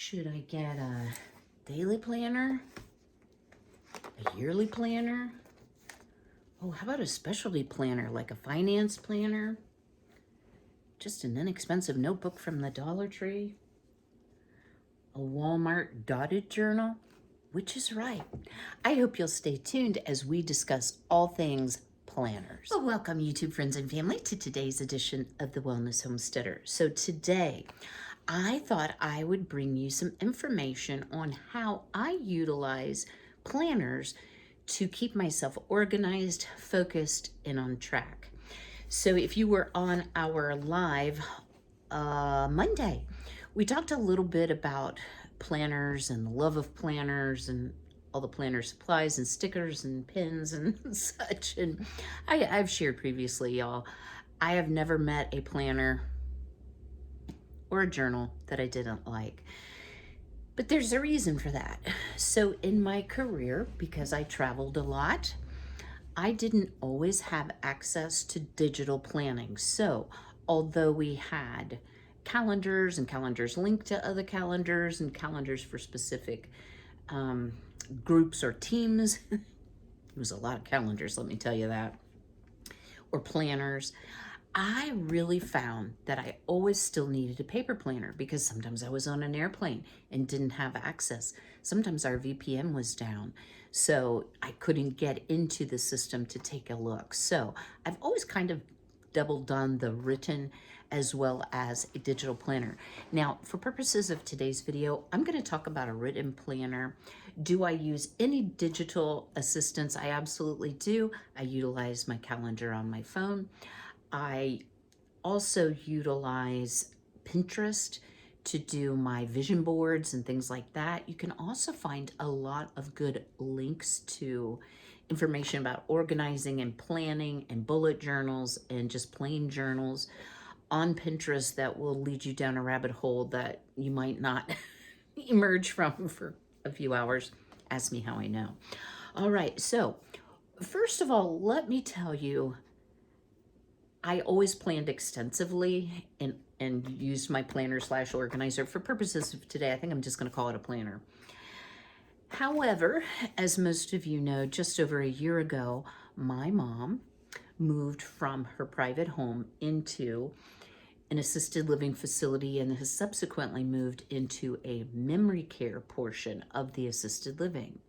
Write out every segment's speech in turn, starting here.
Should I get a daily planner? A yearly planner? Oh, how about a specialty planner, like a finance planner? Just an inexpensive notebook from the Dollar Tree? A Walmart dotted journal? Which is right? I hope you'll stay tuned as we discuss all things planners. Well, welcome YouTube friends and family to today's edition of the Wellness Homesteader. So today, I thought I would bring you some information on how I utilize planners to keep myself organized, focused, and on track. So if you were on our live Monday, we talked a little bit about planners and the love of planners and all the planner supplies and stickers and pins and such. And I've shared previously, y'all, I have never met a planner or a journal that I didn't like. But there's a reason for that. So in my career, because I traveled a lot, I didn't always have access to digital planning. So although we had calendars and calendars linked to other calendars and calendars for specific groups or teams, it was a lot of calendars, let me tell you that, or planners, I really found that I always still needed a paper planner because sometimes I was on an airplane and didn't have access. Sometimes our VPN was down, so I couldn't get into the system to take a look. So I've always kind of double done the written as well as a digital planner. Now, for purposes of today's video, I'm going to talk about a written planner. Do I use any digital assistance? I absolutely do. I utilize my calendar on my phone. I also utilize Pinterest to do my vision boards and things like that. You can also find a lot of good links to information about organizing and planning and bullet journals and just plain journals on Pinterest that will lead you down a rabbit hole that you might not emerge from for a few hours. Ask me how I know. All right, so first of all, let me tell you, I always planned extensively and used my planner / organizer. For purposes of today, I think I'm just going to call it a planner. However, as most of you know, just over a year ago, my mom moved from her private home into an assisted living facility and has subsequently moved into a memory care portion of the assisted living.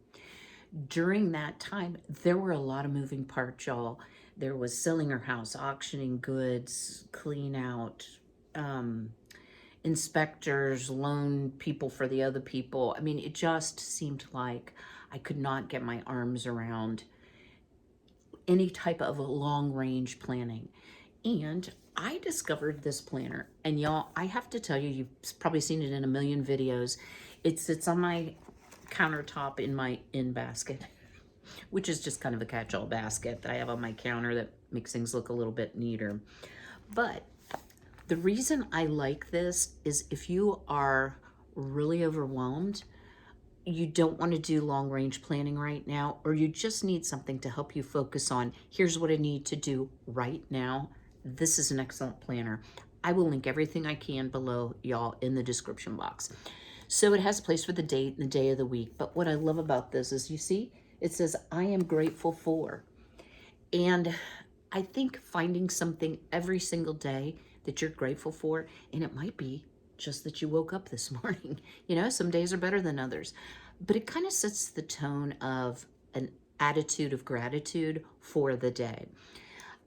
During that time, there were a lot of moving parts, y'all. There was selling her house, auctioning goods, clean out, inspectors, loan people for the other people. I mean, it just seemed like I could not get my arms around any type of long-range planning. And I discovered this planner, and y'all, I have to tell you, you've probably seen it in a million videos. It sits on my countertop in my in basket, which is just kind of a catch-all basket that I have on my counter that makes things look a little bit neater. But the reason I like this is if you are really overwhelmed, you don't want to do long-range planning right now, or you just need something to help you focus on, here's what I need to do right now, this is an excellent planner. I will link everything I can below, y'all, in the description box. So it has a place for the date and the day of the week. But what I love about this is, you see, it says, I am grateful for. And I think finding something every single day that you're grateful for, and it might be just that you woke up this morning. You know, some days are better than others. But it kind of sets the tone of an attitude of gratitude for the day.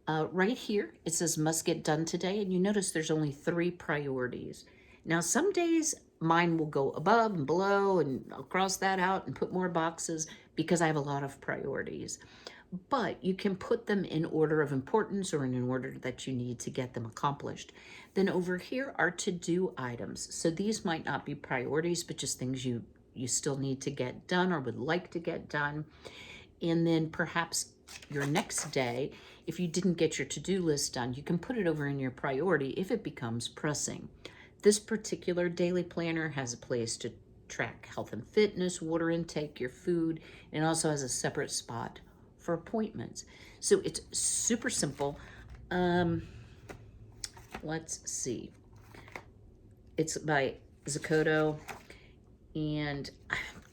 Right here, it says must get done today, and you notice there's only 3 priorities. Now, some days mine will go above and below, and I'll cross that out and put more boxes because I have a lot of priorities. But you can put them in order of importance or in an order that you need to get them accomplished. Then over here are to-do items. So these might not be priorities, but just things you still need to get done or would like to get done. And then perhaps your next day, if you didn't get your to-do list done, you can put it over in your priority if it becomes pressing. This particular daily planner has a place to track health and fitness, water intake, your food, and also has a separate spot for appointments. So it's super simple. Let's see. It's by Zakoto. And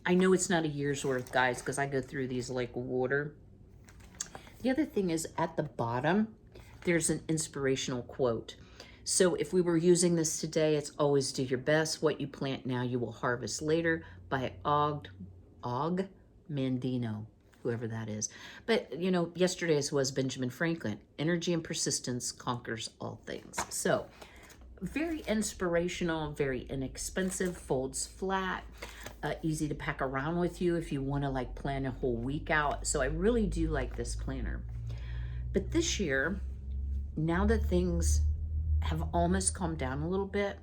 I know it's not a year's worth, guys, because I go through these like water. The other thing is at the bottom, there's an inspirational quote. So if we were using this today, it's always do your best. What you plant now, you will harvest later, by Og Mandino, whoever that is. But, you know, yesterday's was Benjamin Franklin. Energy and persistence conquers all things. So very inspirational, very inexpensive, folds flat, easy to pack around with you if you want to like plan a whole week out. So I really do like this planner. But this year, now that things have almost calmed down a little bit,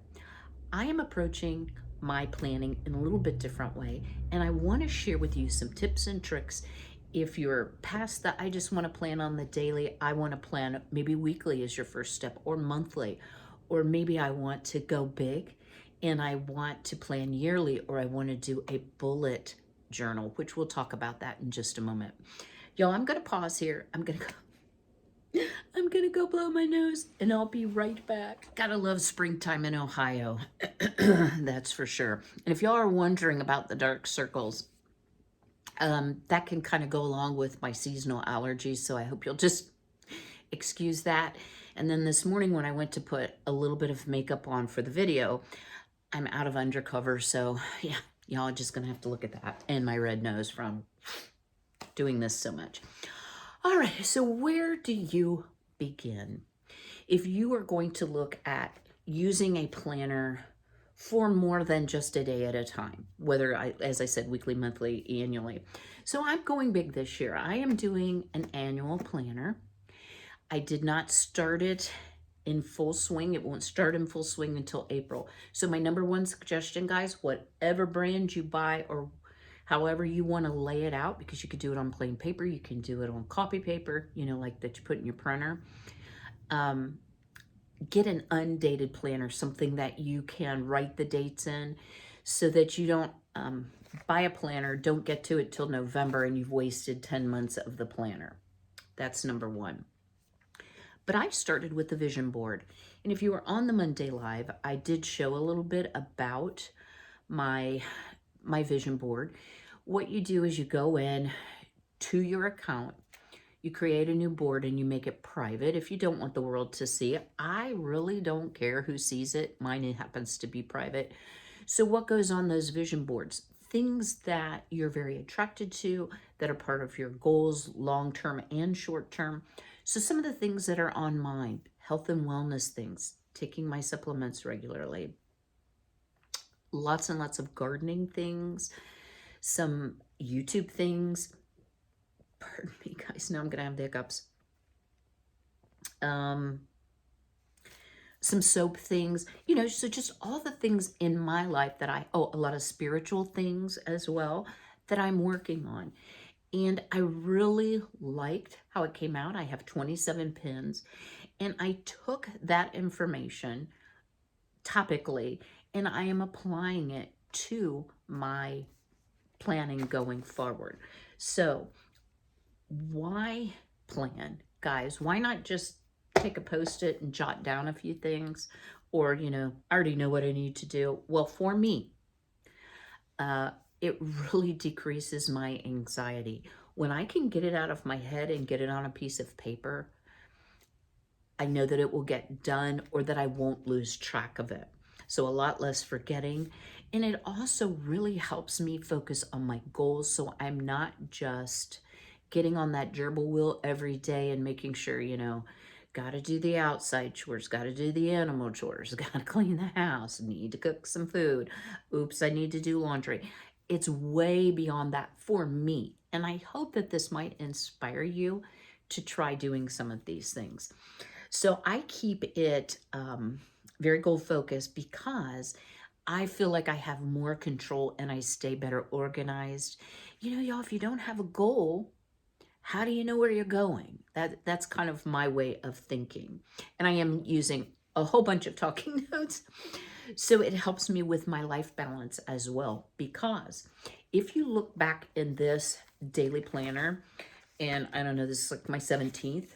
I am approaching my planning in a little bit different way. And I want to share with you some tips and tricks. If you're past that, I just want to plan on the daily, I want to plan maybe weekly as your first step, or monthly, or maybe I want to go big and I want to plan yearly, or I want to do a bullet journal, which we'll talk about that in just a moment. Y'all, I'm going to pause here. I'm going to go blow my nose and I'll be right back. Gotta love springtime in Ohio. That's for sure. And if y'all are wondering about the dark circles, that can kind of go along with my seasonal allergies. So I hope you'll just excuse that. And then this morning when I went to put a little bit of makeup on for the video, I'm out of undercover. So yeah, y'all are just gonna have to look at that and my red nose from doing this so much. All right, so where do you begin? If you are going to look at using a planner for more than just a day at a time, whether as I said, weekly, monthly, annually. So I'm going big this year. I am doing an annual planner. I did not start it in full swing. It won't start in full swing until April. So my number one suggestion, guys, whatever brand you buy or however you want to lay it out, because you could do it on plain paper, you can do it on copy paper, you know, like that you put in your printer. Get an undated planner, something that you can write the dates in, so that you don't buy a planner, don't get to it till November, and you've wasted 10 months of the planner. That's number one. But I started with the vision board. And if you were on the Monday Live, I did show a little bit about my vision board. What you do is you go in to your account, you create a new board, and you make it private if you don't want the world to see it. I really don't care who sees it. Mine happens to be private. So what goes on those vision boards? Things that you're very attracted to, that are part of your goals, long-term and short-term. So some of the things that are on mine: health and wellness things, taking my supplements regularly, lots and lots of gardening things, some YouTube things. Pardon me, guys. Now I'm going to have the hiccups. Some soap things, you know, so just all the things in my life that a lot of spiritual things as well that I'm working on. And I really liked how it came out. I have 27 pins, and I took that information topically and I am applying it to my planning going forward. So why plan, guys? Why not just take a Post-it and jot down a few things? Or, you know, I already know what I need to do. Well, for me, it really decreases my anxiety. When I can get it out of my head and get it on a piece of paper, I know that it will get done, or that I won't lose track of it. So a lot less forgetting. And it also really helps me focus on my goals, so I'm not just getting on that gerbil wheel every day and making sure, you know, got to do the outside chores, got to do the animal chores, got to clean the house, need to cook some food. Oops, I need to do laundry. It's way beyond that for me. And I hope that this might inspire you to try doing some of these things. So I keep it very goal focused, because I feel like I have more control and I stay better organized. You know, y'all, if you don't have a goal, how do you know where you're going? That's kind of my way of thinking. And I am using a whole bunch of talking notes, so it helps me with my life balance as well. Because if you look back in this daily planner, and I don't know, this is like my 17th.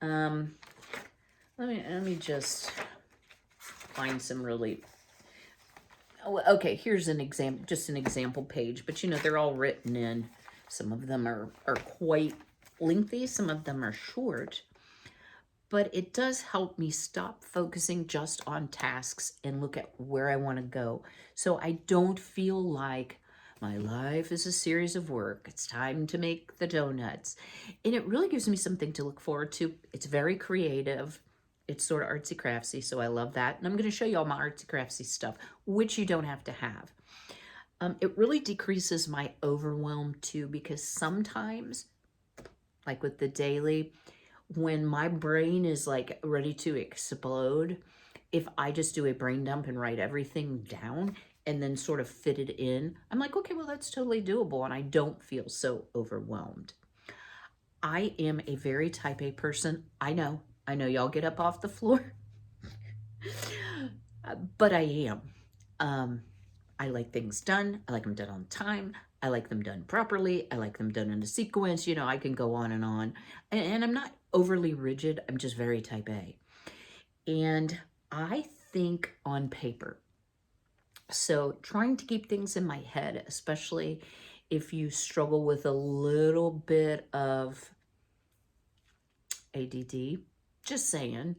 Let me just find some really Okay, here's an example, just an example page, but they're all written in. Some of them are quite lengthy, some of them are short, but it does help me stop focusing just on tasks and look at where I want to go. So I don't feel like my life is a series of work. It's time to make the donuts. And it really gives me something to look forward to. It's very creative. It's sort of artsy craftsy, so I love that. And I'm going to show you all my artsy craftsy stuff, which you don't have to have. It really decreases my overwhelm too, because sometimes, like with the daily, when my brain is like ready to explode, if I just do a brain dump and write everything down and then sort of fit it in, I'm like, okay, well, that's totally doable. And I don't feel so overwhelmed. I am a very type A person. I know y'all get up off the floor, but I am. I like things done. I like them done on time. I like them done properly. I like them done in a sequence. I can go on and on. And I'm not overly rigid. I'm just very type A. And I think on paper. So trying to keep things in my head, especially if you struggle with a little bit of ADD, just saying.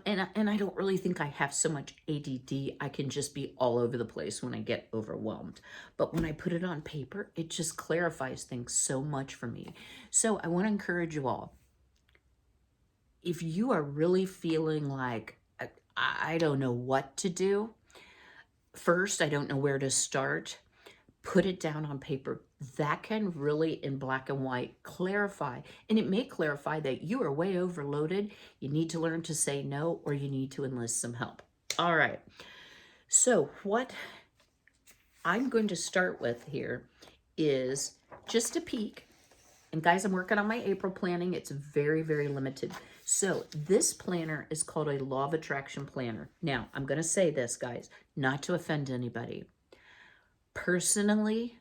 And I don't really think I have so much ADD. I can just be all over the place when I get overwhelmed. But when I put it on paper, it just clarifies things so much for me. So I want to encourage you all. If you are really feeling like, I don't know what to do, first, I don't know where to start, put it down on paper. That can really, in black and white, clarify. And it may clarify that you are way overloaded. You need to learn to say no, or you need to enlist some help. All right. So what I'm going to start with here is just a peek. And guys, I'm working on my April planning. It's very, very limited. So this planner is called a Law of Attraction planner. Now, I'm going to say this, guys, not to offend anybody. Personally,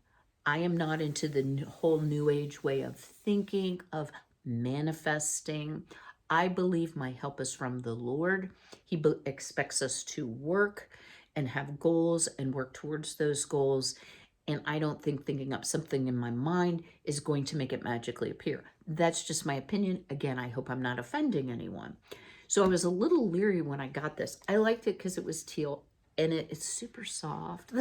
I am not into the whole New Age way of thinking, of manifesting. I believe my help is from the Lord. He expects us to work and have goals and work towards those goals. And I don't think thinking up something in my mind is going to make it magically appear. That's just my opinion. Again, I hope I'm not offending anyone. So I was a little leery when I got this. I liked it because it was teal and it's super soft.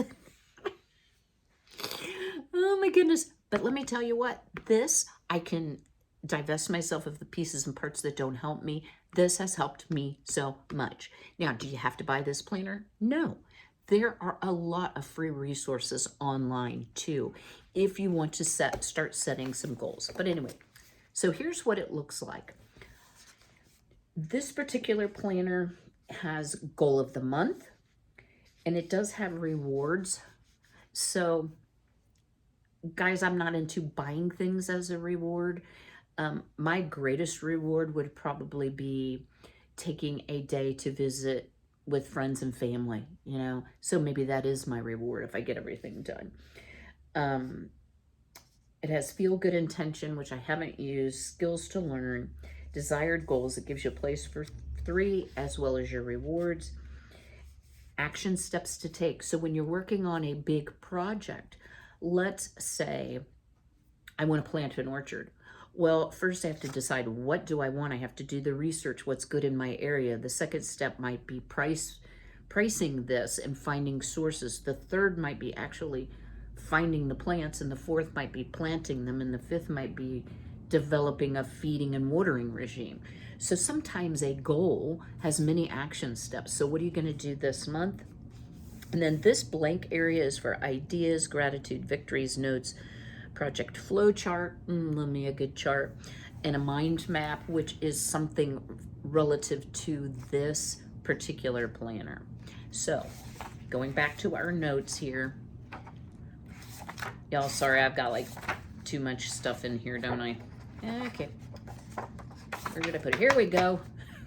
Oh my goodness. But let me tell you what, this, I can divest myself of the pieces and parts that don't help me. This has helped me so much. Now, do you have to buy this planner? No. There are a lot of free resources online too, if you want to start setting some goals. But anyway, so here's what it looks like. This particular planner has goal of the month, and it does have rewards. So guys, I'm not into buying things as a reward. My greatest reward would probably be taking a day to visit with friends and family, so maybe that is my reward if I get everything done. It has feel good intention, which I haven't used, skills to learn, desired goals. It gives you a place for 3 as well as your rewards, action steps to take. So when you're working on a big project, let's say I want to plant an orchard. Well, first I have to decide, what do I want? I have to do the research, what's good in my area. The second step might be pricing this and finding sources. The third might be actually finding the plants, and the fourth might be planting them, and the fifth might be developing a feeding and watering regime. So sometimes a goal has many action steps. So what are you going to do this month? And then this blank area is for ideas, gratitude, victories, notes, project flow chart, love me a good chart, and a mind map, which is something relative to this particular planner. So going back to our notes here, y'all, sorry, I've got like too much stuff in here, don't I? Okay, where did I put it? Here we go,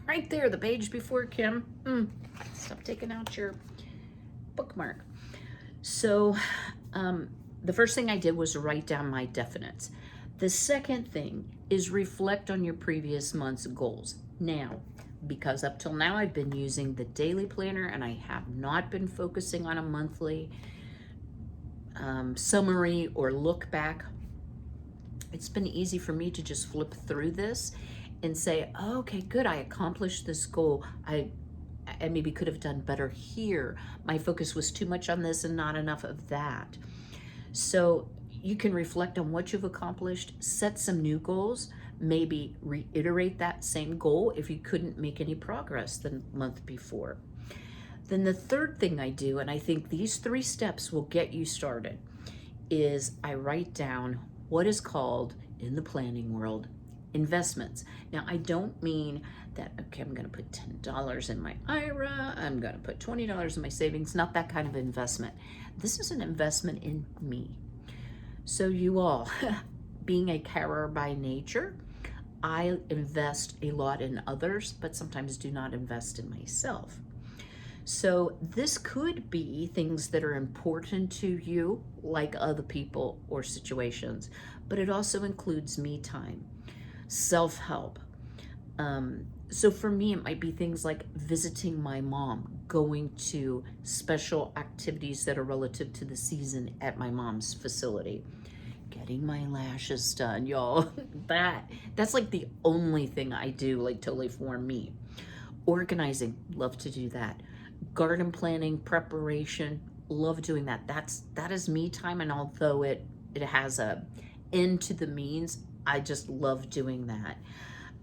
right there, the page before Kym. Stop taking out your bookmark. So the first thing I did was write down my definites. The second thing is reflect on your previous month's goals. Now, because up till now I've been using the daily planner and I have not been focusing on a monthly summary or look back. It's been easy for me to just flip through this and say, oh, okay, good, I accomplished this goal. I maybe could have done better here. My focus was too much on this and not enough of that. So you can reflect on what you've accomplished, set some new goals, maybe reiterate that same goal if you couldn't make any progress the month before. Then the third thing I do, and I think these 3 steps will get you started, is I write down what is called in the planning world investments. Now, I don't mean that, okay, I'm going to put $10 in my IRA, I'm going to put $20 in my savings, not that kind of investment. This is an investment in me. So you all, being a carer by nature, I invest a lot in others, but sometimes do not invest in myself. So this could be things that are important to you, like other people or situations, but it also includes me time, self-help. So for me, it might be things like visiting my mom, going to special activities that are relative to the season at my mom's facility, getting my lashes done, y'all. That's like the only thing I do, like totally for me. Organizing, love to do that. Garden planning, preparation, love doing that. That is me time, and although it has a end to the means, I just love doing that.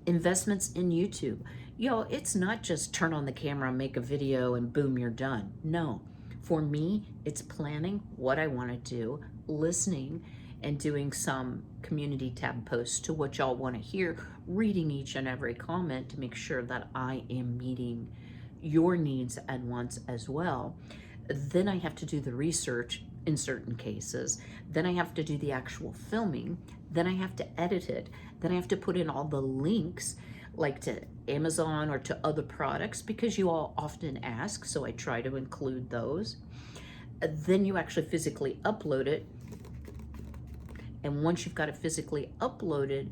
Investments in YouTube. It's not just turn on the camera, make a video, and boom, you're done. No, for me, it's planning what I want to do, listening, and doing some community tab posts to what y'all want to hear, reading each and every comment to make sure that I am meeting your needs and wants as well. Then I have to do the research in certain cases. Then I have to do the actual filming. Then I have to edit it. Then I have to put in all the links, like to Amazon or to other products, because you all often ask, so I try to include those. Then you actually physically upload it. And once you've got it physically uploaded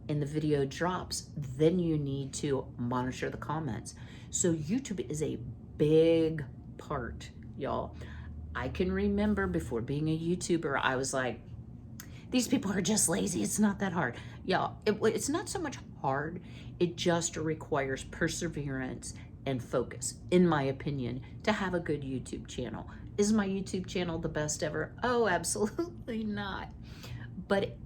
and the video drops, then you need to monitor the comments. So YouTube is a big part, y'all. I can remember before being a YouTuber, I was like, these people are just lazy. It's not that hard. Y'all, it's not so much hard. It just requires perseverance and focus, in my opinion, to have a good YouTube channel. Is my YouTube channel the best ever? Oh, absolutely not. But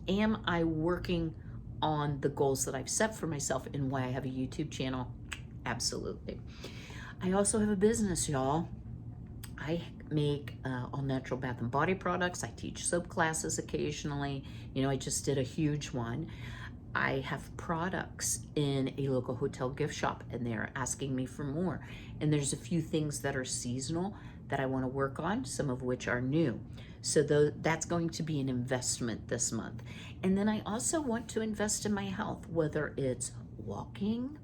am I working on the goals that I've set for myself and why I have a YouTube channel? Absolutely. I also have a business, y'all. I make all natural bath and body products. I teach soap classes occasionally. I just did a huge one. I have products in a local hotel gift shop and they're asking me for more. And there's a few things that are seasonal that I want to work on, some of which are new. So that's going to be an investment this month. And then I also want to invest in my health, whether it's walking,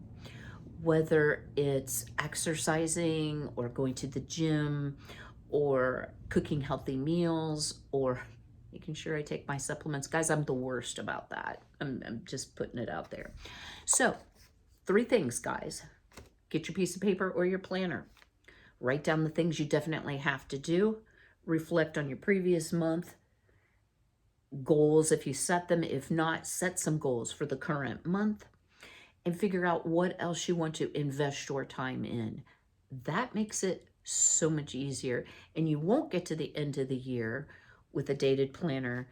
whether it's exercising or going to the gym or cooking healthy meals or making sure I take my supplements. Guys, I'm the worst about that. I'm just putting it out there. So 3 things, guys. Get your piece of paper or your planner. Write down the things you definitely have to do. Reflect on your previous month. Goals if you set them. If not, set some goals for the current month. And figure out what else you want to invest your time in. That makes it so much easier. And you won't get to the end of the year with a dated planner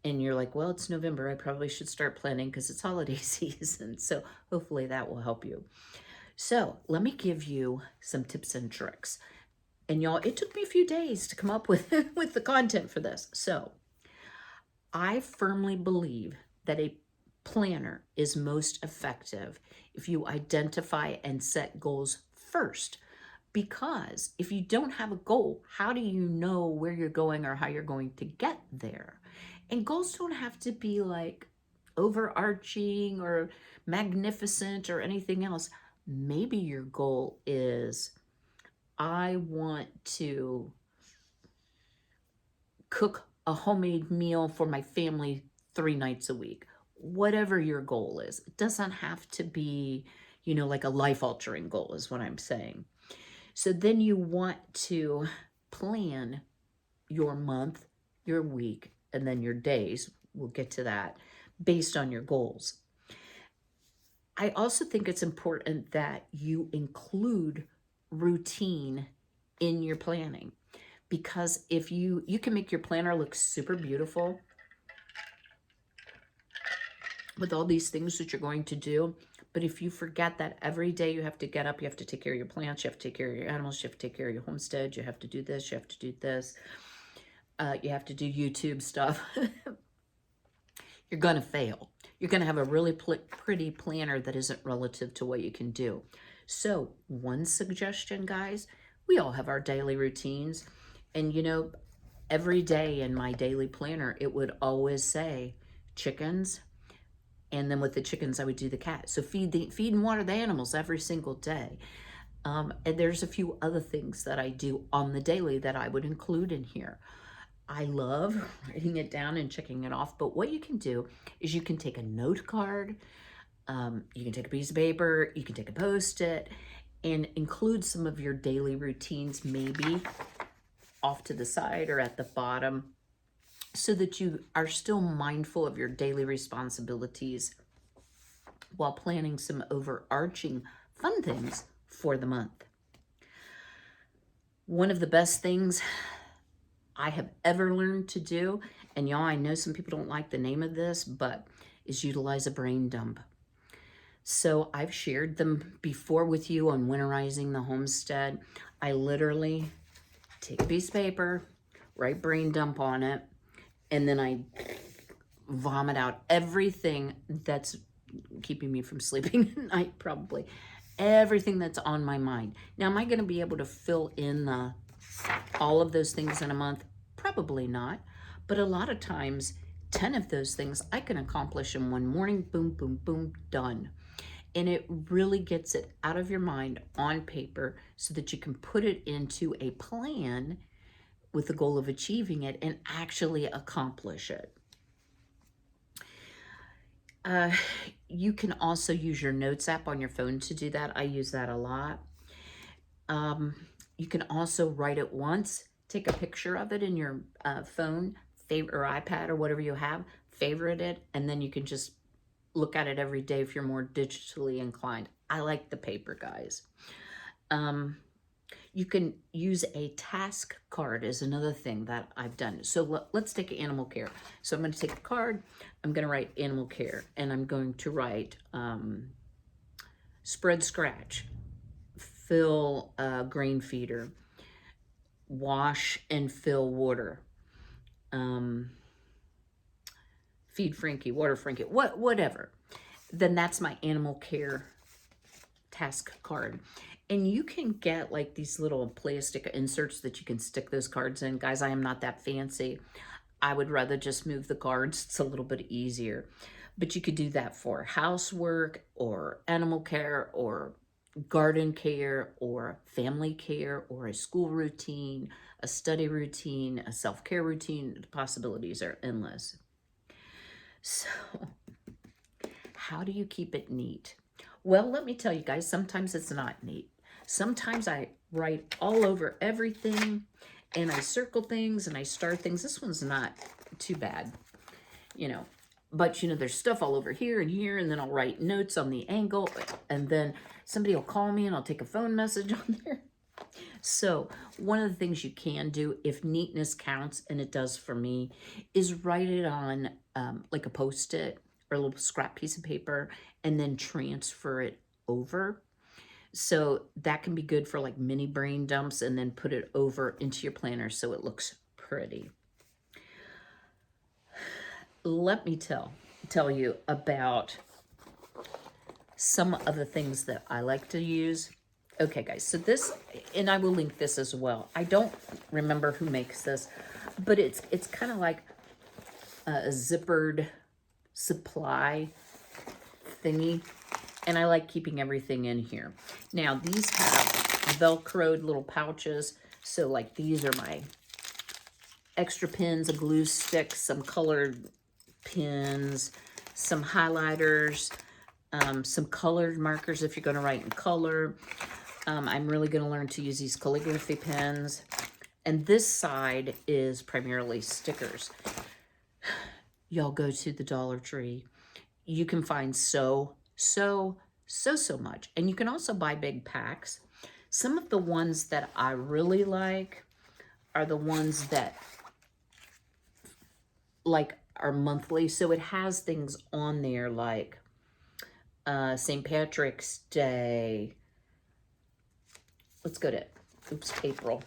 and you're like, well, it's November. I probably should start planning because it's holiday season. So hopefully that will help you. So let me give you some tips and tricks. And y'all, it took me a few days to come up with the content for this. So I firmly believe that a planner is most effective if you identify and set goals first. Because if you don't have a goal, how do you know where you're going or how you're going to get there? And goals don't have to be like overarching or magnificent or anything else. Maybe your goal is, I want to cook a homemade meal for my family 3 nights a week. Whatever your goal is, it doesn't have to be, you know, like a life-altering goal is what I'm saying. So then you want to plan your month, your week, and then your days. We'll get to that based on your goals. I also think it's important that you include routine in your planning, because if you can make your planner look super beautiful with all these things that you're going to do. But if you forget that every day you have to get up, you have to take care of your plants, you have to take care of your animals, you have to take care of your homestead, you have to do this, you have to do this, you have to do YouTube stuff, you're going to fail. You're going to have a really pretty planner that isn't relative to what you can do. So one suggestion, guys, we all have our daily routines. And, you know, every day in my daily planner, it would always say chickens. And then with the chickens, I would do the cat. So feed and water the animals every single day. And there's a few other things that I do on the daily that I would include in here. I love writing it down and checking it off. But what you can do is you can take a note card, you can take a piece of paper, you can take a Post-it, and include some of your daily routines, maybe off to the side or at the bottom, so that you are still mindful of your daily responsibilities while planning some overarching fun things for the month. One of the best things I have ever learned to do, and y'all, I know some people don't like the name of this, but is utilize a brain dump. So I've shared them before with you on winterizing the homestead. I literally take a piece of paper, write brain dump on it, and then I vomit out everything that's keeping me from sleeping at night, probably. Everything that's on my mind. Now, am I going to be able to fill in all of those things in a month? Probably not. But a lot of times, 10 of those things I can accomplish in one morning. Boom, boom, boom, done. And it really gets it out of your mind on paper so that you can put it into a plan with the goal of achieving it and actually accomplish it. You can also use your Notes app on your phone to do that. I use that a lot. You can also write it once, take a picture of it in your phone, or iPad or whatever you have, favorite it, and then you can just look at it every day if you're more digitally inclined. I like the paper, guys. You can use a task card is another thing that I've done. So let's take animal care. So I'm going to take a card. I'm going to write animal care, and I'm going to write spread scratch, fill grain feeder, wash and fill water, feed Frankie, water Frankie, whatever. Then that's my animal care task card. And you can get like these little plastic inserts that you can stick those cards in. Guys, I am not that fancy. I would rather just move the cards. It's a little bit easier. But you could do that for housework or animal care or garden care or family care or a school routine, a study routine, a self-care routine. The possibilities are endless. So how do you keep it neat? Well, let me tell you guys, sometimes it's not neat. Sometimes I write all over everything and I circle things and I star things. This one's not too bad, you know, but you know, there's stuff all over here, and then I'll write notes on the angle, and then somebody will call me and I'll take a phone message on there. So one of the things you can do, if neatness counts, and it does for me, is write it on like a Post-it or a little scrap piece of paper and then transfer it over. So that can be good for like mini brain dumps, and then put it over into your planner so it looks pretty. Let me tell you about some of the things that I like to use. Okay, guys, so this, and I will link this as well. I don't remember who makes this, but it's kind of like a zippered supply thingy, and I like keeping everything in here. Now, these have Velcroed little pouches, so like these are my extra pins, a glue stick, some colored pins, some highlighters, some colored markers if you're going to write in color. I'm really going to learn to use these calligraphy pens. And this side is primarily stickers. Y'all go to the Dollar Tree. You can find so much. And you can also buy big packs. Some of the ones that I really like are the ones that like are monthly. So it has things on there like St. Patrick's Day. Let's go to, April.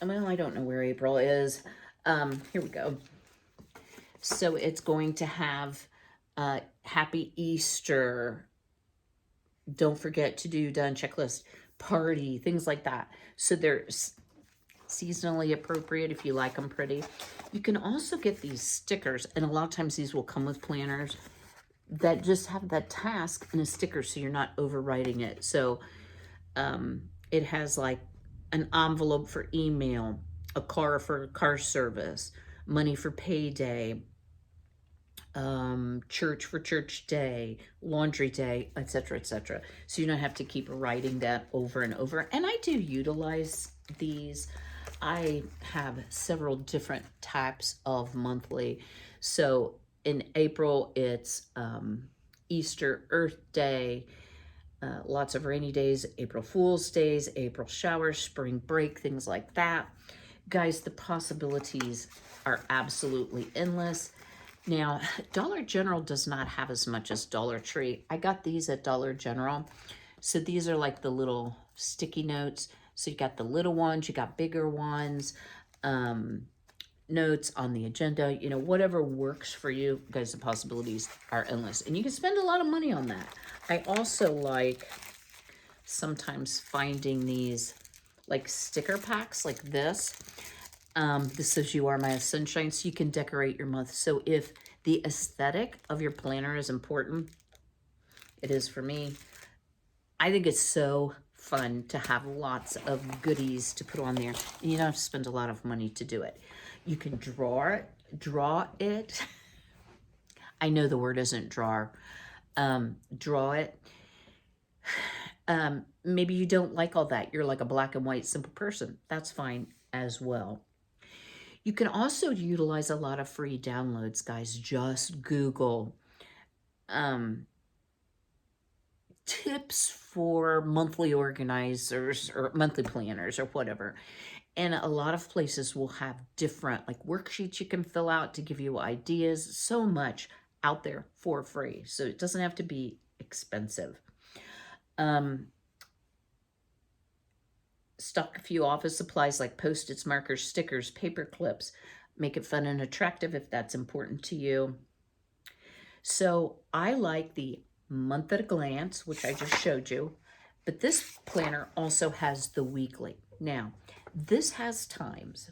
Well, I don't know where April is. Here we go. So it's going to have Happy Easter. Don't forget to do done checklist, party, things like that. So they're seasonally appropriate if you like them pretty. You can also get these stickers, and a lot of times these will come with planners that just have that task and a sticker so you're not overwriting it. So it has like an envelope for email, a car for car service, money for payday, church for church day, laundry day, etc., etc. So you don't have to keep writing that over and over. And I do utilize these. I have several different types of monthly. So in April, it's Easter, Earth Day, lots of rainy days, April Fool's Days, April showers, spring break, things like that. Guys, the possibilities are absolutely endless. Now, Dollar General does not have as much as Dollar Tree. I got these at Dollar General. So these are like the little sticky notes. So you got the little ones, you got bigger ones, notes on the agenda, you know, whatever works for you. Guys, the possibilities are endless. And you can spend a lot of money on that. I also like sometimes finding these like sticker packs like this. This says you are my sunshine, so you can decorate your month. So if the aesthetic of your planner is important, it is for me. I think it's so fun to have lots of goodies to put on there. And you don't have to spend a lot of money to do it. You can draw it. I know the word isn't draw. Draw it. Maybe you don't like all that. You're like a black and white simple person. That's fine as well. You can also utilize a lot of free downloads, guys. Just Google tips for monthly organizers or monthly planners or whatever. And a lot of places will have different like worksheets you can fill out to give you ideas. So much out there for free. So it doesn't have to be expensive. Stock a few office supplies like Post-its, markers, stickers, paper clips. Make it fun and attractive if that's important to you. So I like the month at a glance, which I just showed you. But this planner also has the weekly. Now, this has times.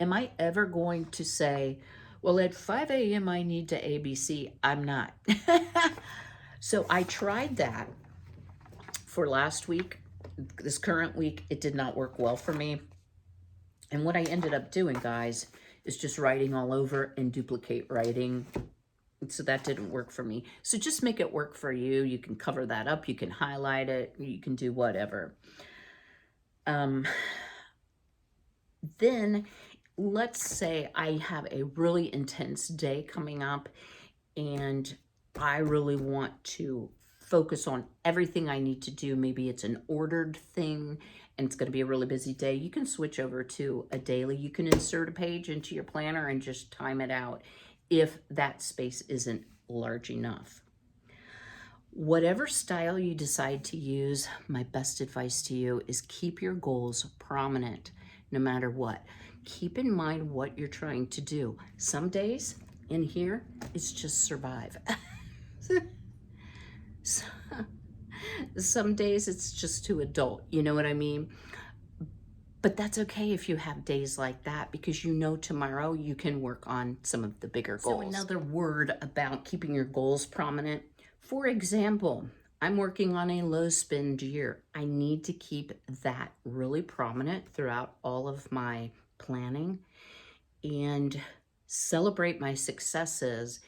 Am I ever going to say, well, at 5 a.m. I need to ABC? I'm not. So I tried that for last week. This current week, it did not work well for me. And what I ended up doing, guys, is just writing all over and duplicate writing. So that didn't work for me. So just make it work for you. You can cover that up. You can highlight it. You can do whatever. Then let's say I have a really intense day coming up and I really want to focus on everything I need to do. Maybe it's an ordered thing and it's going to be a really busy day. You can switch over to a daily. You can insert a page into your planner and just time it out if that space isn't large enough. Whatever style you decide to use, my best advice to you is keep your goals prominent no matter what. Keep in mind what you're trying to do. Some days in here, it's just survive. Some days it's just too adult, you know what I mean? But that's okay if you have days like that because you know tomorrow you can work on some of the bigger goals. So another word about keeping your goals prominent. For example, I'm working on a low spend year. I need to keep that really prominent throughout all of my planning and celebrate my successes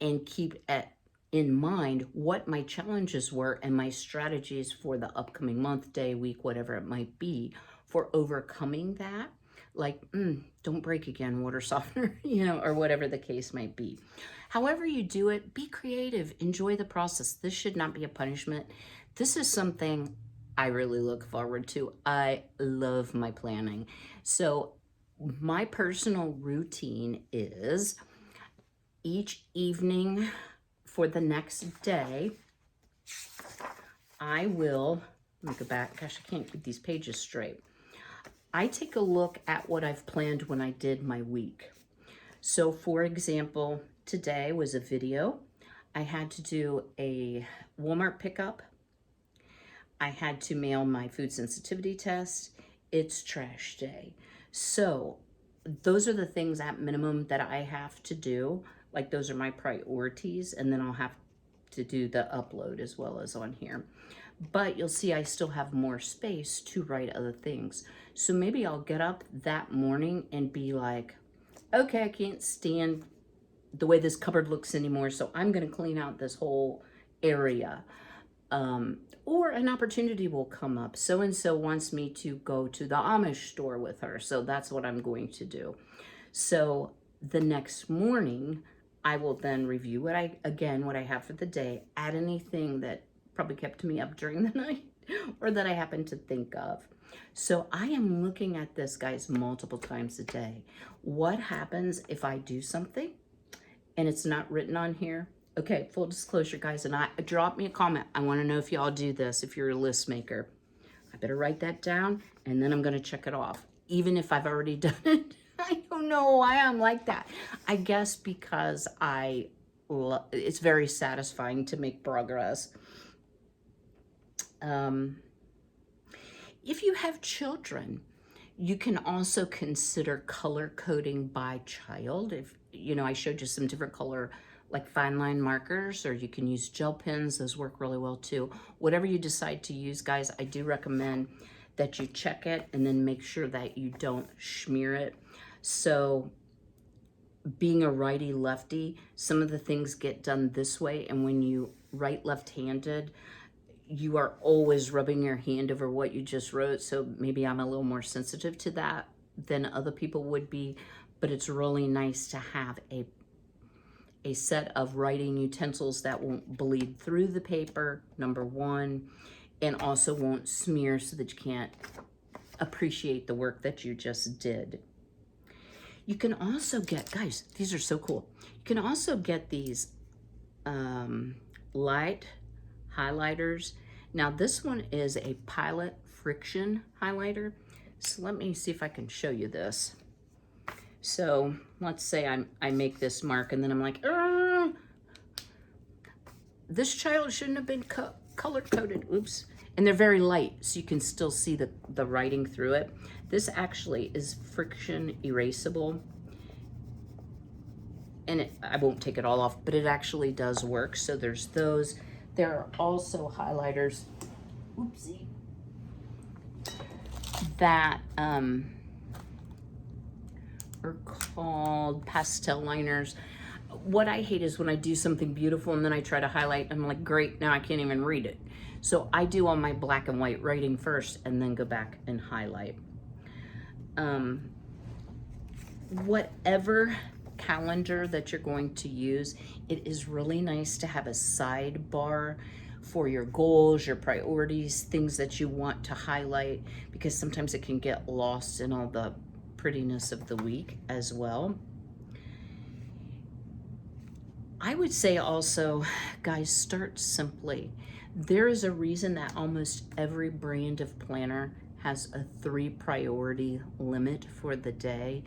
and keep at in mind what my challenges were and my strategies for the upcoming month, day, week, whatever it might be, for overcoming that. Like, don't break again, water softener, or whatever the case might be. However you do it, be creative, enjoy the process. This should not be a punishment. This is something I really look forward to. I love my planning. So my personal routine is each evening for the next day, I will, let me go back, gosh, I can't keep these pages straight. I take a look at what I've planned when I did my week. So for example, today was a video. I had to do a Walmart pickup. I had to mail my food sensitivity test. It's trash day. So those are the things at minimum that I have to do. Like those are my priorities, and then I'll have to do the upload as well as on here. But you'll see I still have more space to write other things. So maybe I'll get up that morning and be like, okay, I can't stand the way this cupboard looks anymore, so I'm gonna clean out this whole area. Or an opportunity will come up. So-and-so wants me to go to the Amish store with her, so that's what I'm going to do. So the next morning, I will then review what I have for the day, add anything that probably kept me up during the night or that I happen to think of. So I am looking at this, guys, multiple times a day. What happens if I do something and it's not written on here? Okay, full disclosure, guys, and drop me a comment. I want to know if y'all do this, if you're a list maker. I better write that down, and then I'm going to check it off, even if I've already done it. I don't know why I'm like that. I guess because it's very satisfying to make progress. If you have children, you can also consider color coding by child. If I showed you some different color, like fine line markers, or you can use gel pens. Those work really well too. Whatever you decide to use, guys, I do recommend that you check it and then make sure that you don't smear it. So being a righty lefty, some of the things get done this way, and when you write left-handed, you are always rubbing your hand over what you just wrote. So maybe I'm a little more sensitive to that than other people would be, but it's really nice to have a set of writing utensils that won't bleed through the paper, number one, and also won't smear so that you can't appreciate the work that you just did. You can also get, guys, these are so cool. You can also get these light highlighters. Now this one is a Pilot Friction highlighter. So let me see if I can show you this. So let's say I make this mark and then I'm like, this child shouldn't have been color coded. Oops. And they're very light, so you can still see the writing through it. This actually is friction erasable. And I won't take it all off, but it actually does work. So there's those. There are also highlighters, oopsie, that are called pastel liners. What I hate is when I do something beautiful and then I try to highlight, I'm like, great, now I can't even read it. So I do all my black and white writing first and then go back and highlight. Whatever calendar that you're going to use, it is really nice to have a sidebar for your goals, your priorities, things that you want to highlight, because sometimes it can get lost in all the prettiness of the week as well. I would say also, guys, start simply. There is a reason that almost every brand of planner has a 3 priority limit for the day,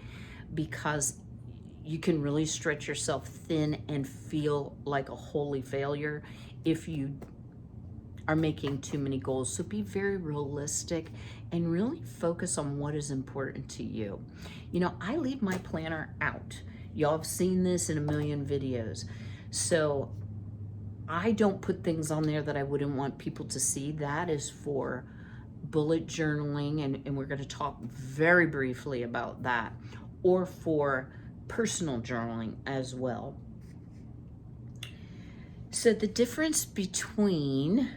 because you can really stretch yourself thin and feel like a holy failure if you are making too many goals. So be very realistic and really focus on what is important to you. I leave my planner out. Y'all have seen this in a million videos. So I don't put things on there that I wouldn't want people to see. That is for bullet journaling, and we're going to talk very briefly about that, or for personal journaling as well. So the difference between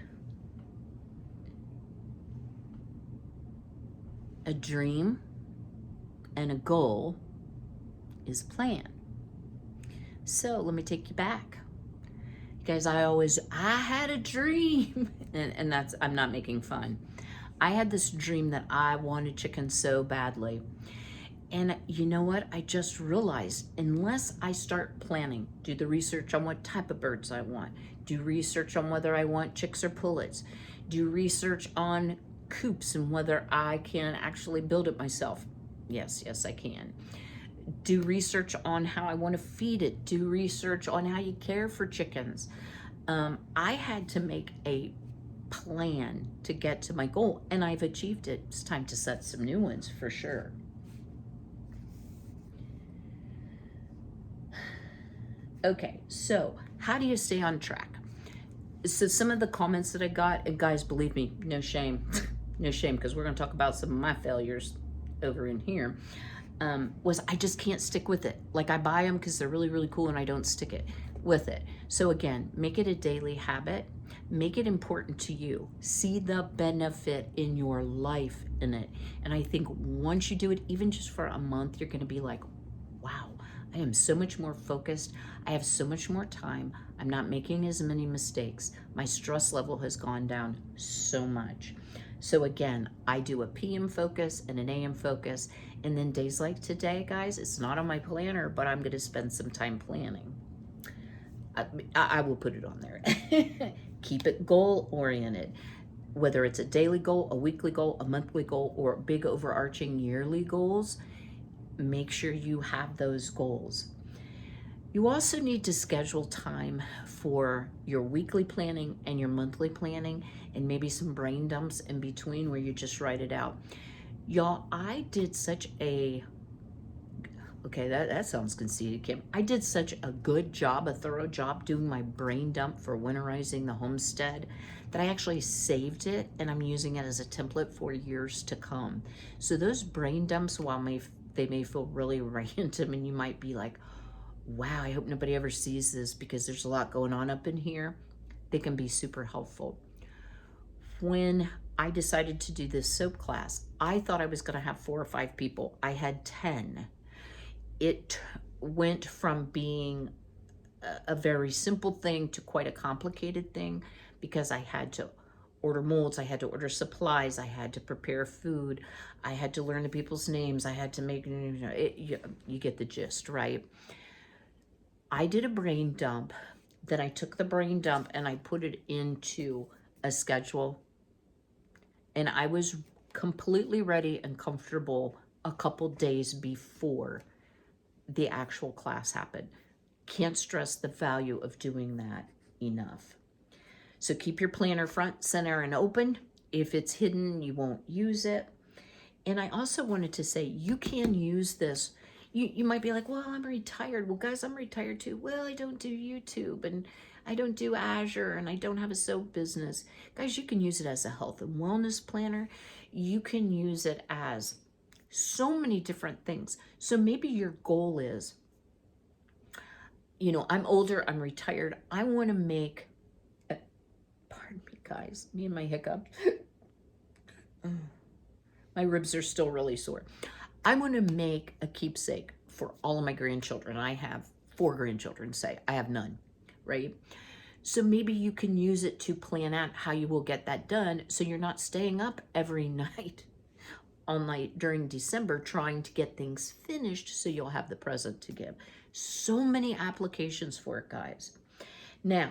a dream and a goal is a plan. So let me take you back. Guys, I had a dream, and that's, I'm not making fun. I had this dream that I wanted chickens so badly. And you know what? I just realized, unless I start planning, do the research on what type of birds I want, do research on whether I want chicks or pullets, do research on coops and whether I can actually build it myself. Yes, I can. Do research on how I want to feed it. Do research on how you care for chickens. I had to make a plan to get to my goal, and I've achieved it. It's time to set some new ones for sure. Okay, so how do you stay on track? So some of the comments that I got, and guys, believe me, no shame, no shame, because we're going to talk about some of my failures over in here, was I just can't stick with it. Like, I buy them because they're really, really cool, and I don't stick it with it. So again, make it a daily habit. Make it important to you. See the benefit in your life in it. And I think once you do it, even just for a month, you're going to be like, wow, I am so much more focused. I have so much more time. I'm not making as many mistakes. My stress level has gone down so much. So again, I do a PM focus and an AM focus. And then days like today, guys, it's not on my planner, but I'm going to spend some time planning. I will put it on there. Keep it goal oriented. Whether it's a daily goal, a weekly goal, a monthly goal, or big overarching yearly goals, make sure you have those goals. You also need to schedule time for your weekly planning and your monthly planning, and maybe some brain dumps in between where you just write it out. Y'all, I did such a, okay, that sounds conceited, Kym. I did such a good job, a thorough job doing my brain dump for winterizing the homestead that I actually saved it, and I'm using it as a template for years to come. So those brain dumps, while they may feel really random, and you might be like, wow, I hope nobody ever sees this because there's a lot going on up in here, they can be super helpful. When I decided to do this soap class, I thought I was going to have 4 or 5 people. I had 10. It went from being a very simple thing to quite a complicated thing because I had to order molds, I had to order supplies, I had to prepare food, I had to learn the people's names, I had to make, you get the gist, right? I did a brain dump, then I took the brain dump and I put it into a schedule, and I was completely ready and comfortable a couple days before the actual class happened. Can't stress the value of doing that enough. So keep your planner front, center, and open. If it's hidden, you won't use it. And I also wanted to say, you can use this. You might be like, well, I'm retired. Well, guys, I'm retired too. Well, I don't do YouTube, and I don't do Azure, and I don't have a soap business. Guys, you can use it as a health and wellness planner. You can use it as so many different things. So maybe your goal is, I'm older, I'm retired. I want to make, pardon me, guys, me and my hiccup. My ribs are still really sore. I want to make a keepsake for all of my grandchildren. I have 4 grandchildren, say. I have none, right? So maybe you can use it to plan out how you will get that done so you're not staying up every night, all night during December trying to get things finished so you'll have the present to give. So many applications for it, guys. Now,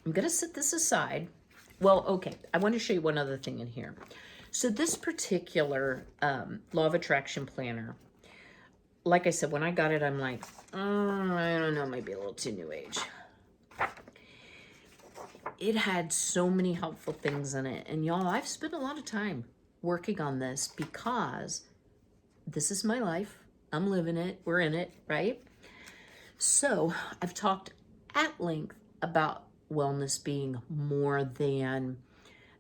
I'm going to set this aside. Well, okay, I want to show you one other thing in here. So this particular Law of Attraction planner, like I said, when I got it, I'm like, I don't know, might be a little too new age. It had so many helpful things in it. And y'all, I've spent a lot of time working on this because this is my life. I'm living it. We're in it, right? So I've talked at length about wellness being more than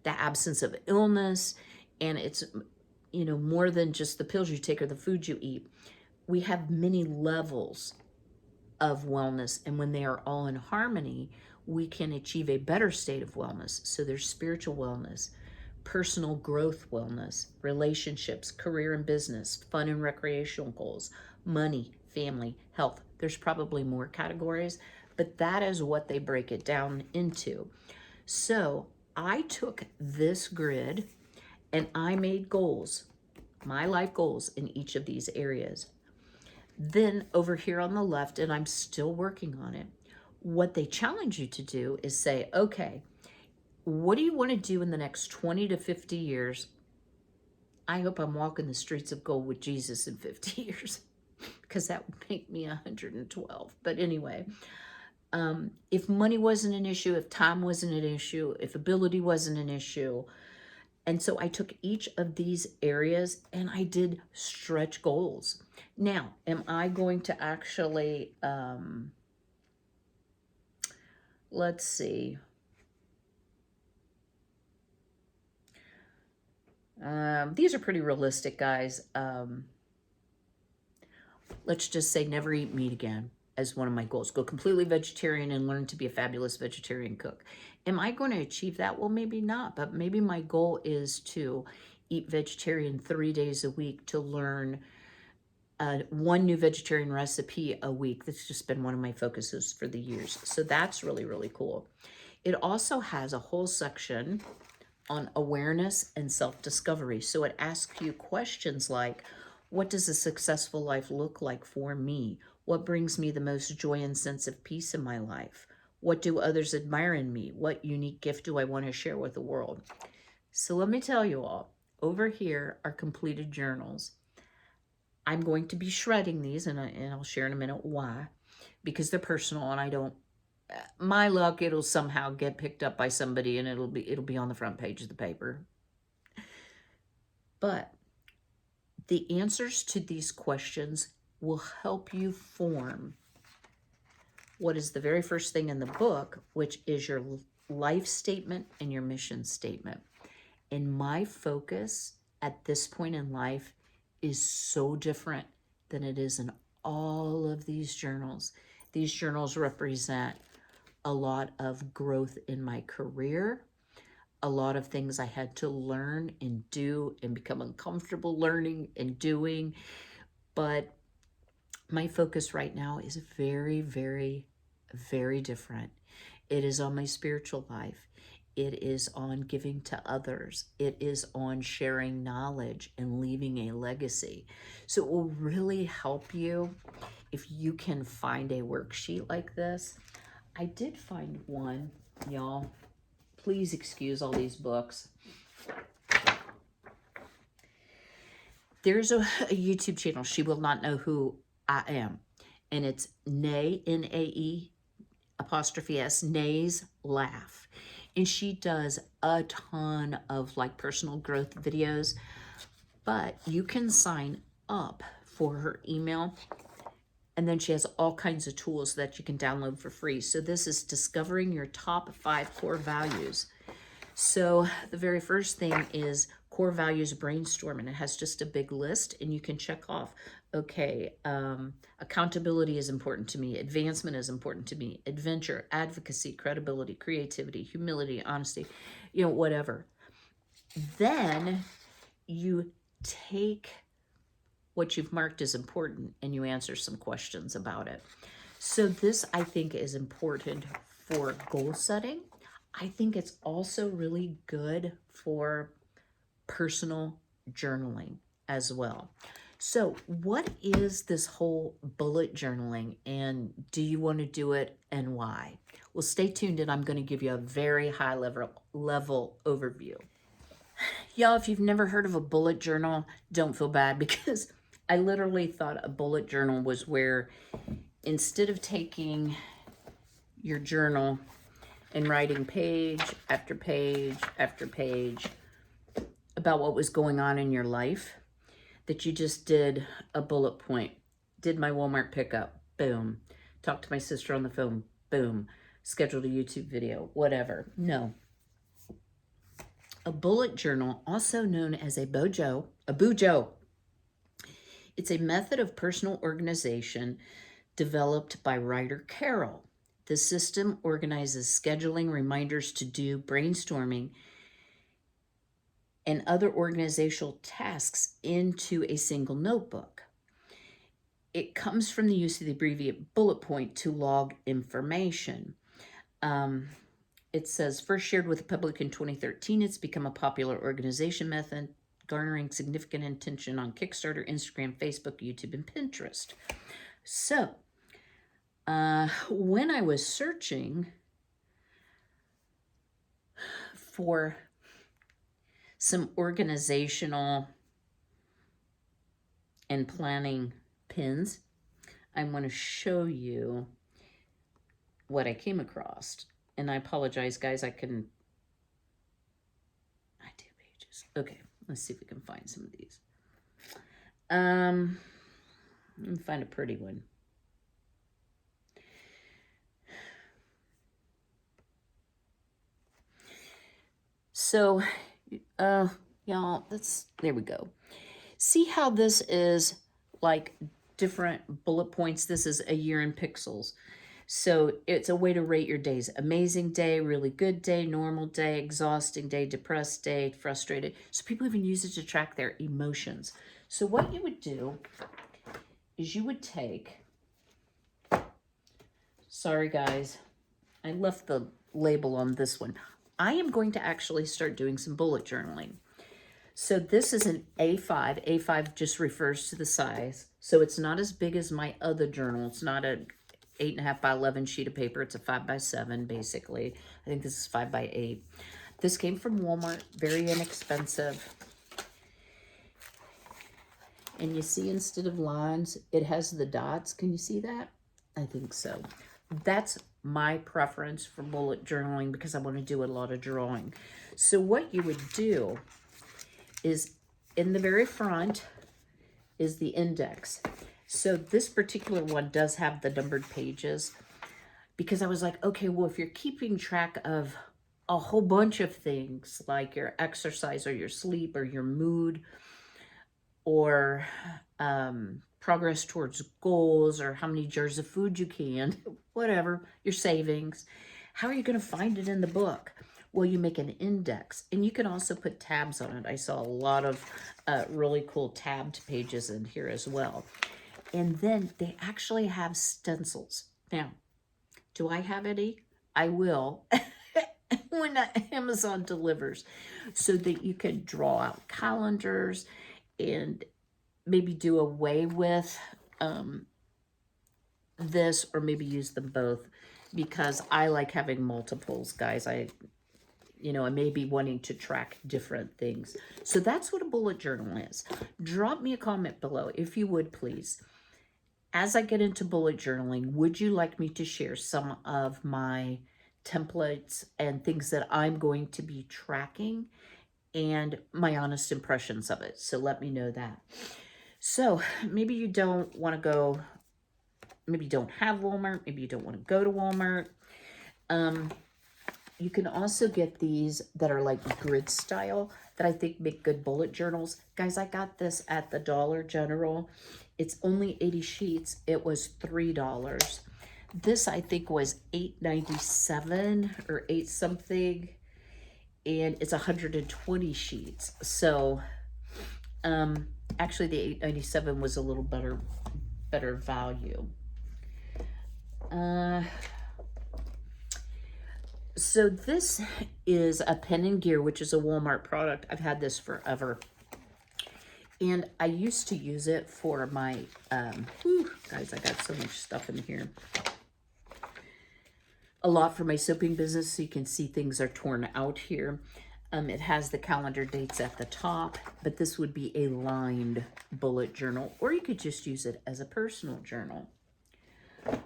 the absence of illness, and it's, more than just the pills you take or the food you eat. We have many levels of wellness, and when they are all in harmony, we can achieve a better state of wellness. So there's spiritual wellness, personal growth wellness, relationships, career and business, fun and recreational goals, money, family, health. There's probably more categories, but that is what they break it down into. So I took this grid and I made goals, my life goals in each of these areas. Then over here on the left, and I'm still working on it, what they challenge you to do is say, okay, what do you want to do in the next 20 to 50 years? I hope I'm walking the streets of gold with Jesus in 50 years, because that would make me 112. But anyway, if money wasn't an issue, if time wasn't an issue, if ability wasn't an issue. And so I took each of these areas and I did stretch goals. Now, am I going to actually, let's see. These are pretty realistic, guys. Let's just say never eat meat again as one of my goals. Go completely vegetarian and learn to be a fabulous vegetarian cook. Am I going to achieve that? Well, maybe not, but maybe my goal is to eat vegetarian 3 days a week, to learn one new vegetarian recipe a week. That's just been one of my focuses for the years. So that's really, really cool. It also has a whole section on awareness and self-discovery. So it asks you questions like, what does a successful life look like for me? What brings me the most joy and sense of peace in my life? What do others admire in me? What unique gift do I want to share with the world? So let me tell you all, over here are completed journals. I'm going to be shredding these, and I'll share in a minute why, because they're personal, and I don't, my luck, it'll somehow get picked up by somebody, and it'll be on the front page of the paper. But the answers to these questions will help you form what is the very first thing in the book, which is your life statement and your mission statement. And my focus at this point in life is so different than it is in all of these journals. These journals represent a lot of growth in my career, a lot of things I had to learn and do and become uncomfortable learning and doing. But my focus right now is very, very, very different. It is on my spiritual life. It is on giving to others. It is on sharing knowledge and leaving a legacy. So it will really help you if you can find a worksheet like this. I did find one, y'all. Please excuse all these books. There's a YouTube channel. She will not know who I am. And it's Nae, N-A-E, apostrophe S, Nae's Laugh. And she does a ton of like personal growth videos. But you can sign up for her email. And then she has all kinds of tools that you can download for free. So this is discovering your top 5 core values. So the very first thing is core values brainstorm, and it has just a big list, and you can check off, okay, accountability is important to me, advancement is important to me, adventure, advocacy, credibility, creativity, humility, honesty, you know, whatever. Then you take what you've marked as important and you answer some questions about it. So this, I think, is important for goal setting. I think it's also really good for personal journaling as well. So what is this whole bullet journaling, and do you want to do it and why? Well, stay tuned, and I'm going to give you a very high level overview. Y'all, if you've never heard of a bullet journal, don't feel bad, because I literally thought a bullet journal was where instead of taking your journal and writing page after page after page about what was going on in your life, that you just did a bullet point. Did my Walmart pickup, boom. Talked to my sister on the phone, boom. Scheduled a YouTube video, whatever. No. A bullet journal, also known as a bujo. It's a method of personal organization developed by writer Carol. The system organizes scheduling, reminders to do, brainstorming, and other organizational tasks into a single notebook. It comes from the use of the abbreviated bullet point to log information. It says, first shared with the public in 2013, it's become a popular organization method, garnering significant attention on Kickstarter, Instagram, Facebook, YouTube, and Pinterest. So, when I was searching for some organizational and planning pins, I'm going to show you what I came across. And I apologize, guys, I do pages. Okay, let's see if we can find some of these. Let me find a pretty one. So, y'all, there we go. See how this is like different bullet points? This is a year in pixels. So it's a way to rate your days. Amazing day, really good day, normal day, exhausting day, depressed day, frustrated. So people even use it to track their emotions. So what you would do is you would take, sorry guys, I left the label on this one. I am going to actually start doing some bullet journaling. So this is an A5. A5 just refers to the size. So it's not as big as my other journal. It's not a 8.5 by 11 sheet of paper. It's a 5 by 7, basically. I think this is 5 by 8. This came from Walmart, very inexpensive. And you see, instead of lines, it has the dots. Can you see that? I think so. That's my preference for bullet journaling because I want to do a lot of drawing. So what you would do is in the very front is the index. So this particular one does have the numbered pages because I was like, okay, well, if you're keeping track of a whole bunch of things like your exercise or your sleep or your mood or progress towards goals or how many jars of food you can, whatever, your savings, how are you going to find it in the book? Well, you make an index, and you can also put tabs on it. I saw a lot of really cool tabbed pages in here as well. And then they actually have stencils. Now, do I have any? I will when Amazon delivers, so that you can draw out calendars and maybe do away with this, or maybe use them both, because I like having multiples, guys. I may be wanting to track different things. So that's what a bullet journal is. Drop me a comment below, if you would, please. As I get into bullet journaling, would you like me to share some of my templates and things that I'm going to be tracking and my honest impressions of it? So let me know that. So maybe you don't want to go, maybe you don't have Walmart, maybe you don't want to go to Walmart. You can also get these that are like grid style that I think make good bullet journals. Guys, I got this at the Dollar General. It's only 80 sheets. It was $3. This I think was $8.97 or 8 something, and it's 120 sheets. So actually the $8.97 was a little better value. So this is a pen and gear, which is a Walmart product. I've had this forever. And I used to use it for my, guys, I got so much stuff in here. A lot for my soaping business, so you can see things are torn out here. It has the calendar dates at the top, but this would be a lined bullet journal, or you could just use it as a personal journal.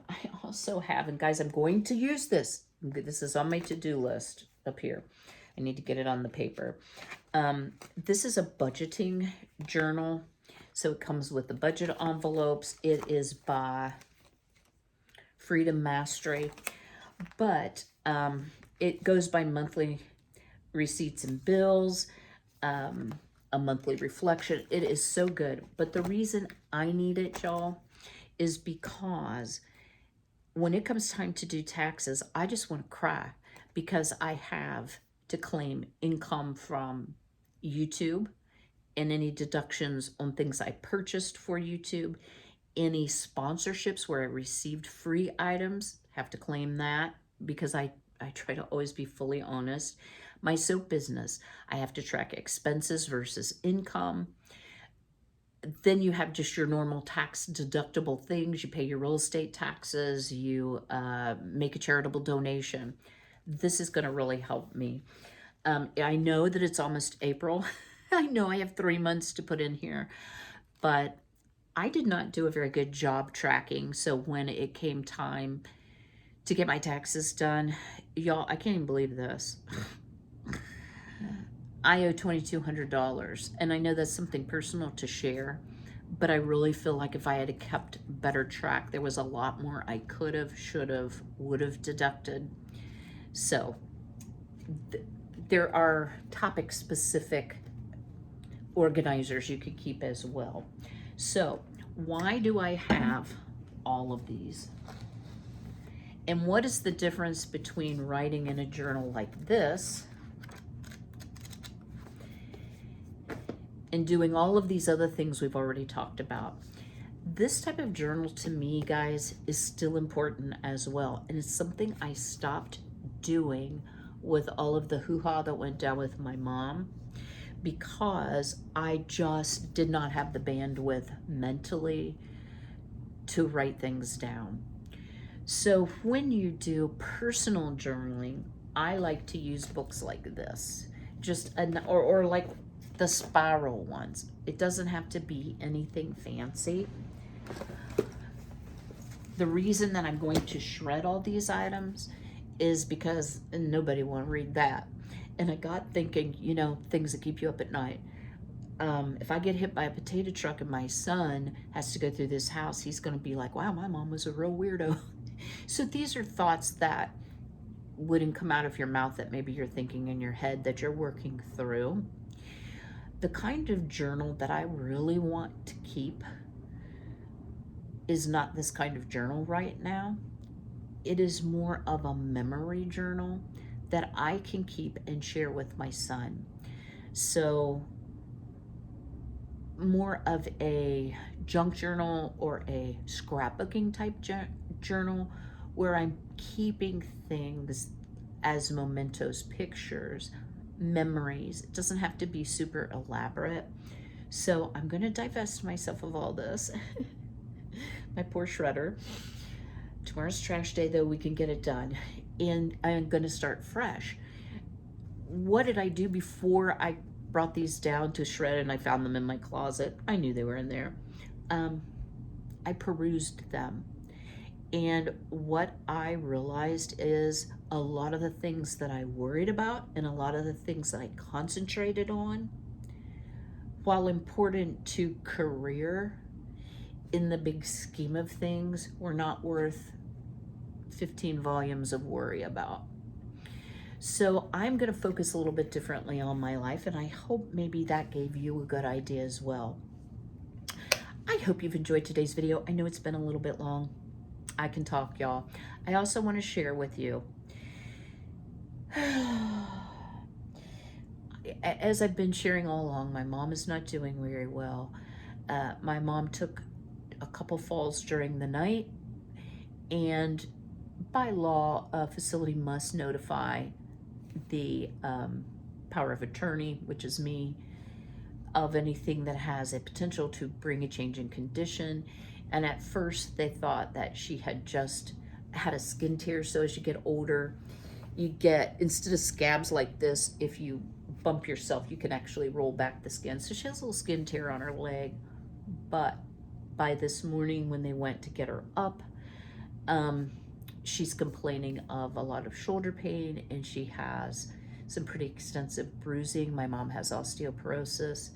I also have, and guys, I'm going to use this. This is on my to-do list up here. I need to get it on the paper. This is a budgeting journal. So it comes with the budget envelopes. It is by Freedom Mastery, but it goes by monthly receipts and bills, a monthly reflection. It is so good. But the reason I need it, y'all, is because when it comes time to do taxes, I just want to cry because I have to claim income from YouTube and any deductions on things I purchased for YouTube, any sponsorships where I received free items, have to claim that because I try to always be fully honest. My soap business, I have to track expenses versus income. Then you have just your normal tax deductible things. You pay your real estate taxes, you make a charitable donation. This is going to really help me. I know that it's almost April. I know I have 3 months to put in here, but I did not do a very good job tracking. So when it came time to get my taxes done, y'all, I can't even believe this. I owe $2,200, and I know that's something personal to share, but I really feel like if I had kept better track, there was a lot more I could have, should have, would have deducted. So there are topic-specific organizers you could keep as well. So why do I have all of these? And what is the difference between writing in a journal like this and doing all of these other things we've already talked about? This type of journal to me, guys, is still important as well. And it's something I stopped doing with all of the hoo-ha that went down with my mom because I just did not have the bandwidth mentally to write things down. So when you do personal journaling, I like to use books like this, or like the spiral ones. It doesn't have to be anything fancy. The reason that I'm going to shred all these items is because nobody want to read that. And I got thinking, you know, things that keep you up at night. If I get hit by a potato truck and my son has to go through this house, he's going to be like, wow, my mom was a real weirdo. So these are thoughts that wouldn't come out of your mouth that maybe you're thinking in your head that you're working through. The kind of journal that I really want to keep is not this kind of journal right now. It is more of a memory journal that I can keep and share with my son. So more of a junk journal or a scrapbooking type journal where I'm keeping things as mementos, pictures, memories. It doesn't have to be super elaborate. So I'm going to divest myself of all this. My poor shredder. Tomorrow's trash day, though, we can get it done. And I'm going to start fresh. What did I do before I brought these down to shred and I found them in my closet? I knew they were in there. I perused them. And what I realized is a lot of the things that I worried about and a lot of the things that I concentrated on, while important to career, in the big scheme of things, were not worth 15 volumes of worry about. So I'm going to focus a little bit differently on my life, and I hope maybe that gave you a good idea as well. I hope you've enjoyed today's video. I know it's been a little bit long. I can talk, y'all. I also want to share with you, as I've been sharing all along, my mom is not doing very well. My mom took a couple falls during the night, and by law, a facility must notify the power of attorney, which is me, of anything that has a potential to bring a change in condition. And at first they thought that she had just had a skin tear. So as you get older, you get, instead of scabs like this, if you bump yourself, you can actually roll back the skin. So she has a little skin tear on her leg. But by this morning when they went to get her up, she's complaining of a lot of shoulder pain, and she has some pretty extensive bruising. My mom has osteoporosis.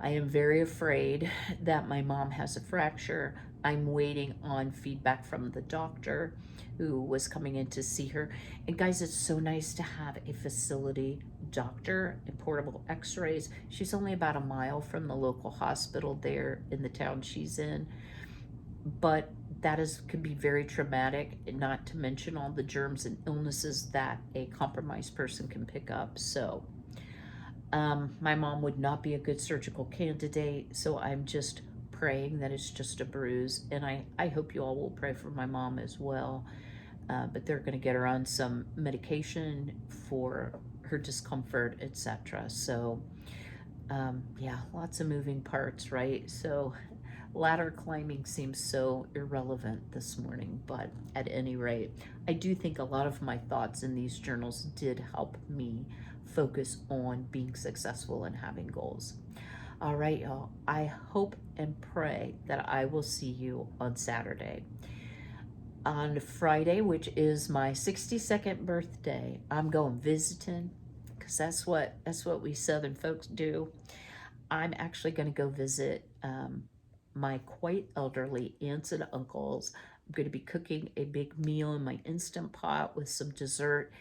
I am very afraid that my mom has a fracture. I'm waiting on feedback from the doctor who was coming in to see her. And guys, it's so nice to have a facility doctor and portable x-rays. She's only about a mile from the local hospital there in the town she's in. but could be very traumatic, not to mention all the germs and illnesses that a compromised person can pick up. So my mom would not be a good surgical candidate, so I'm just praying that it's just a bruise, and I hope you all will pray for my mom as well. But they're going to get her on some medication for her discomfort, etc. So yeah, lots of moving parts, right? So ladder climbing seems so irrelevant this morning, but at any rate, I do think a lot of my thoughts in these journals did help me focus on being successful and having goals. All right, y'all, I hope and pray that I will see you on Saturday. On Friday, which is my 62nd birthday, I'm going visiting, because that's what we Southern folks do. I'm actually going to go visit my quite elderly aunts and uncles. I'm going to be cooking a big meal in my Instant Pot with some dessert,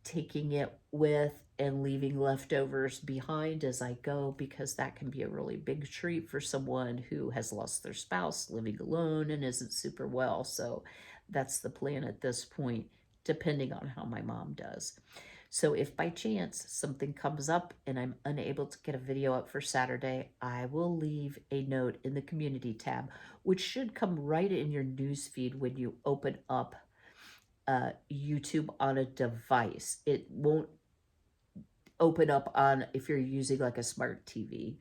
taking it with and leaving leftovers behind as I go, because that can be a really big treat for someone who has lost their spouse, living alone, and isn't super well. So that's the plan at this point, depending on how my mom does. So if by chance something comes up and I'm unable to get a video up for Saturday, I will leave a note in the community tab, which should come right in your newsfeed when you open up YouTube on a device. It won't open up on if you're using like a smart TV.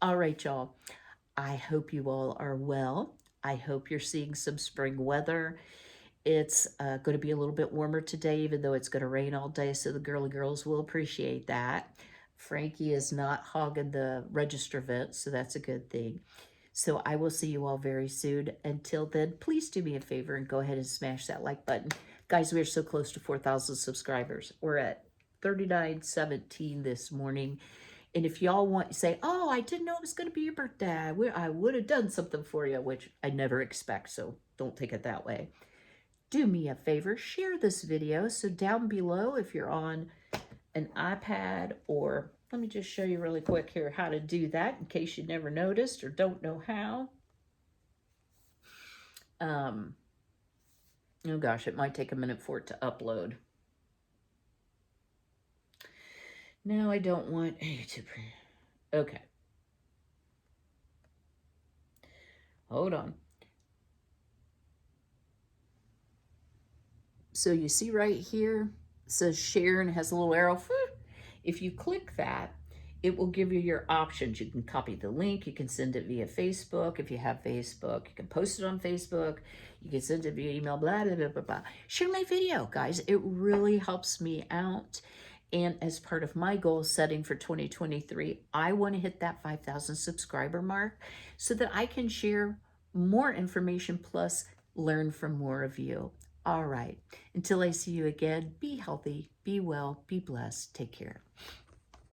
All right, y'all. I hope you all are well. I hope you're seeing some spring weather. It's going to be a little bit warmer today, even though it's going to rain all day, so the girly girls will appreciate that. Frankie is not hogging the register vent, so that's a good thing. So I will see you all very soon. Until then, please do me a favor and go ahead and smash that like button. Guys, we are so close to 4,000 subscribers. We're at 3917 this morning. And if y'all want to say, oh, I didn't know it was going to be your birthday, I would have done something for you, which I never expect, so don't take it that way. Do me a favor, share this video. So down below, if you're on an iPad, or let me just show you really quick here how to do that in case you never noticed or don't know how. Oh gosh, it might take a minute for it to upload. No, I don't want YouTube. Okay. Hold on. So you see right here, it says share and has a little arrow. If you click that, it will give you your options. You can copy the link. You can send it via Facebook. If you have Facebook, you can post it on Facebook. You can send it via email, blah, blah, blah, blah, blah. Share my video, guys. It really helps me out. And as part of my goal setting for 2023, I want to hit that 5,000 subscriber mark so that I can share more information plus learn from more of you. All right. Until I see you again, be healthy, be well, be blessed. Take care.